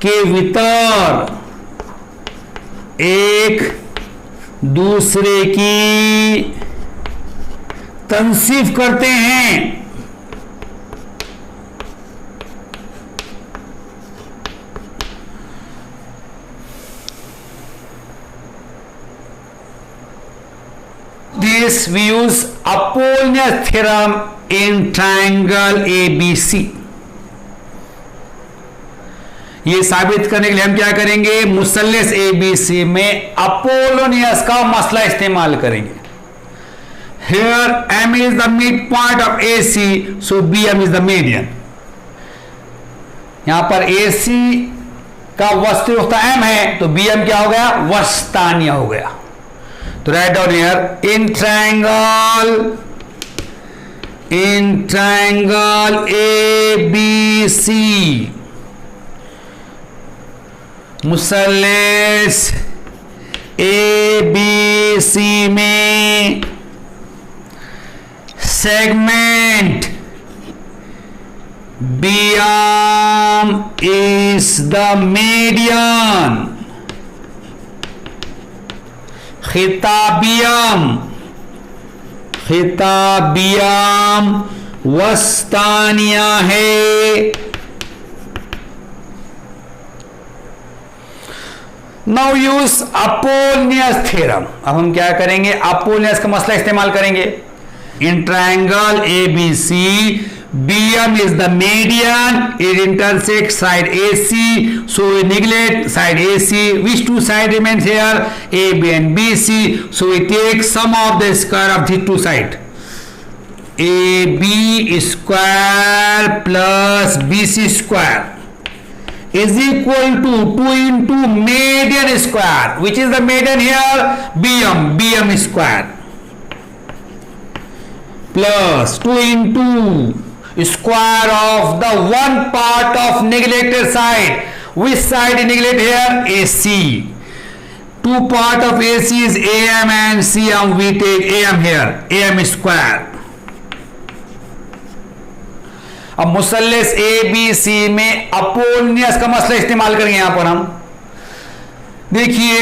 के वितर एक दूसरे की तनसीफ करते हैं. This we use Apollonius theorem in triangle ABC. ये साबित करने के लिए हम क्या करेंगे? मुसल्लस ABC में अपोलोनियस का मसला इस्तेमाल करेंगे. Here M is the midpoint of AC, so BM is the median. यहां पर AC का वस्तु नुक्ता M है, तो BM क्या हो गया? वस्तानिया हो गया. तो write down here. In triangle ABC, मुसल्लस ABC में segment BM is the median. खिताबियम वस्तानिया है। Now use Apollonius theorem. अब हम क्या करेंगे, अपोलोनियस का मसला इस्तेमाल करेंगे। In triangle ABC, BM is the median, it intersects side AC, so we neglect side AC. Which two side remains here? AB and BC, so we take sum of the square of the two side. AB square plus BC square is equal to 2 into median square. Which is the median here? BM square plus 2 into square of the one part of neglected side. Which side is neglected here? AC. Two part of AC is AM and CM. We take AM here, AM square. अब मुसल्लस ABC में अपोलोनियस का मसला इस्तेमाल करेंगे। यहां पर हम देखिए,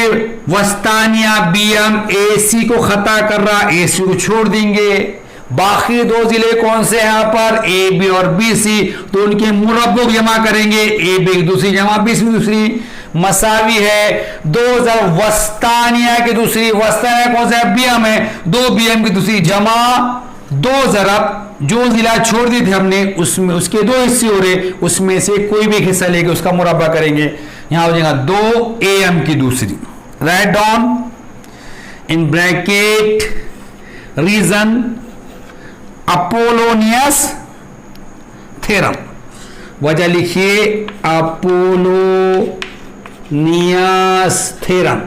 वस्तानिया BM AC को खता कर रहा, AC को छोड़ देंगे। बाकी दो जिले कौन से हैं यहां पर? AB और BC, तो उनके मुरब्बों जमा करेंगे। AB की दूसरी जमा BC की दूसरी मसावी है। दो जब वस्तानिया की दूसरी, वस्तानिया कौन सा है? BM है। दो BM की दूसरी जमा दो जरब जो जिला छोड़ दी थी हमने उसमें, उसके दो हिस्से हो रहे, उसमें से कोई भी हिस्सा लेके उसका मुरब्बा करेंगे। यहां हो जाएगा 2 AM की दूसरी। Write down in bracket reason Apollonius theorem. वजह लिखिए अपोलोनियस थ्योरम।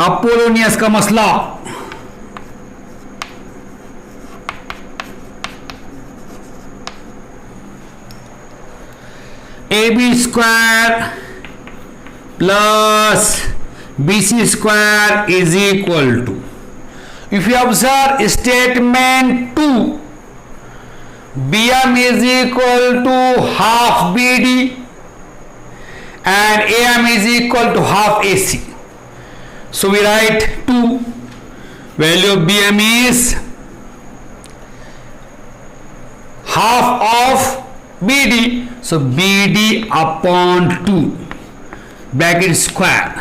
अपोलोनियस का मसला AB square plus BC square is equal to, if you observe statement 2, BM is equal to half BD and AM is equal to half AC. So we write 2, value of BM is half of BD, so BD upon 2 bracket square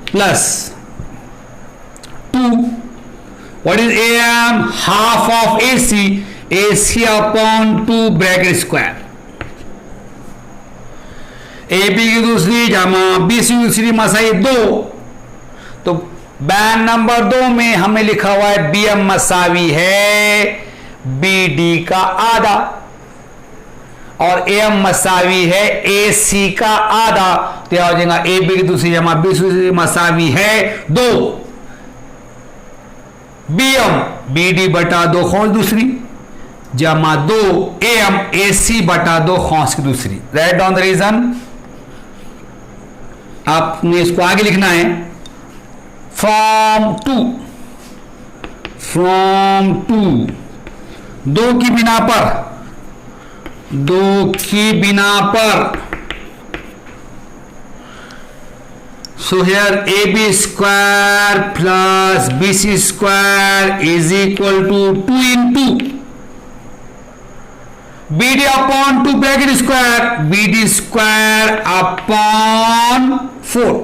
plus 2, what is AM? Half of AC, AC upon 2 bracket square। AB की दूसरी जमा BC की दूसरी मसाई 2, तो बैन नंबर 2 में हमें लिखा हुआ है BM मसावी है BD का आधा और AM मसावी है AC का आधा। तो हो जाएगा AB की दूसरी जमा BC की दूसरी मसावी है 2, BM BD बटा 2 खौंस दूसरी जमा 2 AM AC बटा 2 खौंस की दूसरी। Write down the reason. आपने इसको आगे लिखना है फ्रॉम टू 2 की बिना पर so here AB square plus BC square is equal to 2 into BD upon 2 bracket square, BD square upon 4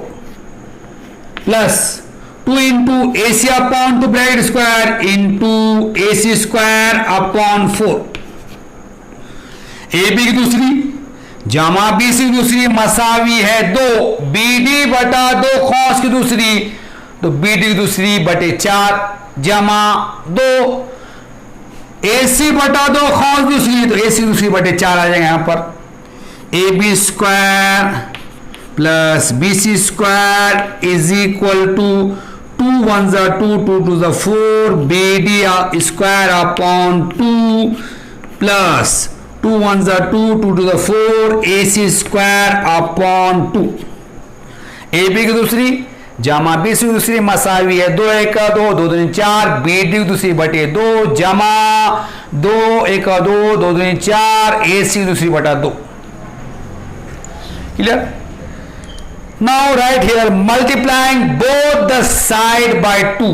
plus 2 into AC upon 2 bracket square into AC square upon 4। AB की दूसरी जमा BC की दूसरी मसावी है 2, BD बटा 2 खौंस की दूसरी, तो BD की दूसरी बटे 4 जमा 2 AC बटा 2 खौंस दूसरी, तो AC की दूसरी बटे 4 आ जाएगा। यहां पर AB square plus BC square is equal to 2 1 2 2 2 4 BD square upon 2 plus 2 1 2 2 2 4 AC square upon 2। AB की दूसरी जमा बीसी की दूसरी मसावी है 2 1 2 2 2 4 बीडी की दूसरी बटे 2 जमा 2 1 2 2 2 4 एसी की दूसरी बटा 2। Clear? Now right here multiplying both the side by 2।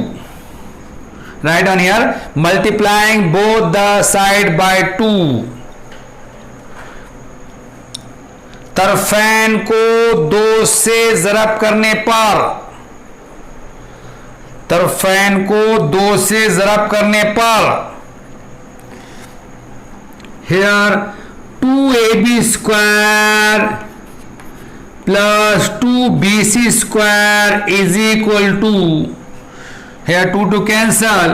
Right on here multiplying both the side by 2। तरफैन को 2 से ज़रब करने पर, तरफैन को 2 से ज़रब करने पर here 2ab square plus 2bc square is equal to, here 2 two cancel,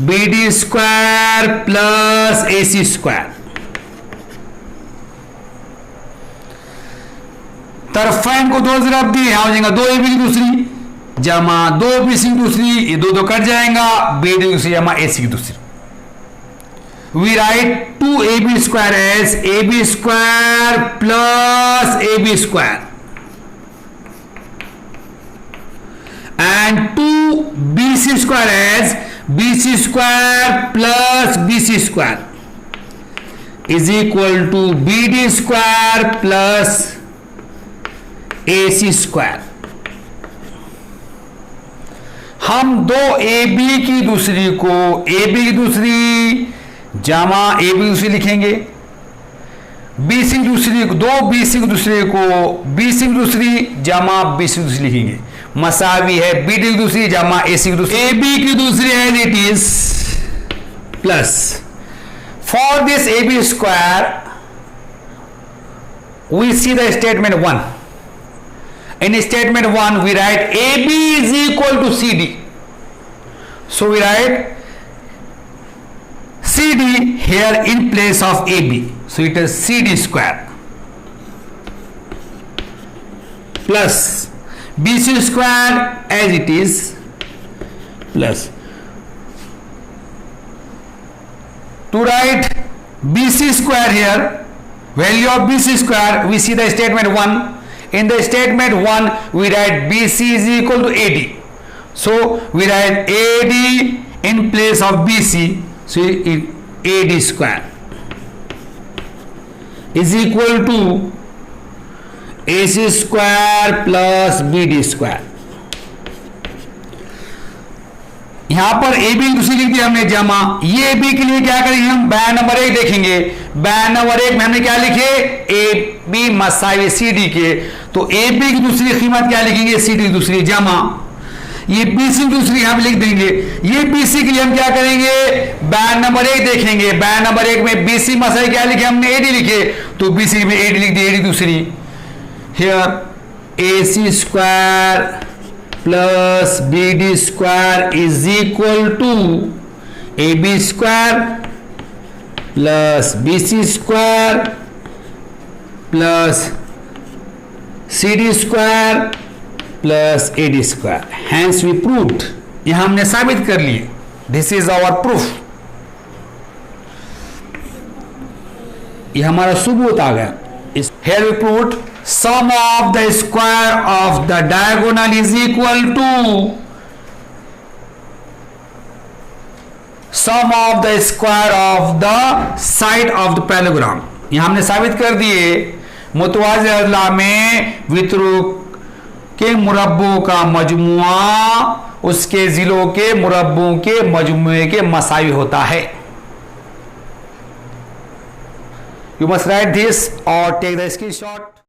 bd square plus ac square. तरफैन को 2 ज़रब दिए, यहां हो जाएगा 2ab की दूसरी जमा 2bc की दूसरी, ये 2 कट जाएगा, bd की दूसरी जमा ac की दूसरी। We write 2ab square as ab square plus ab square and 2bc square as bc square plus bc square is equal to bd square plus AC square. हम 2ab की दूसरी को ab की दूसरी जमा ab की दूसरी लिखेंगे, bc की दूसरी को 2bc की दूसरे को bc की दूसरी जमा bc की दूसरी लिखेंगे, मसावी है bd की दूसरी जमा ac की दूसरी, ab की दूसरी as it is plus for this ab square we see the statement 1। In statement 1 we write AB is equal to CD, so we write CD here in place of AB, so it is CD square plus BC square as it is plus, to write BC square here, value of BC square, we see the statement 1. In the statement 1 we write BC is equal to AD, so we write AD in place of BC, so AD square is equal to AC square plus BD square। यहां पर AB की दूसरी लिख दी हमने जमा, ये AB के लिए क्या करेंगे हम बयान नंबर 1 देखेंगे, बयान नंबर 1 में हमने क्या लिखे AB मसावी CD के, तो AB की दूसरी कीमत क्या लिखेंगे CD की दूसरी जमा, ये BC की दूसरी हम लिख देंगे, ये BC के लिए हम क्या करेंगे बयान नंबर 1 देखेंगे, बयान नंबर 1 में BC मसावी क्या लिखे हमने AD लिखे, तो BC में AD लिख दी, AD दूसरी, here AC square plus BD square is equal to AB square plus BC square plus CD square plus AD square. Hence we proved, यह हमने साबित कर लिए, दिस इज आवर प्रूफ, यह हमारा सबूत आ गया। Here we proved sum of the square of the diagonal is equal to sum of the square of the side of the parallelogram। यह हमने साबित कर दिए मुतवाज़ी अज़ला में वितरुक के मुरब्बों का मजमुआ उसके जिलों के मुरब्बों के मजमुए के मसावी होता है। You must write this or take the screenshot।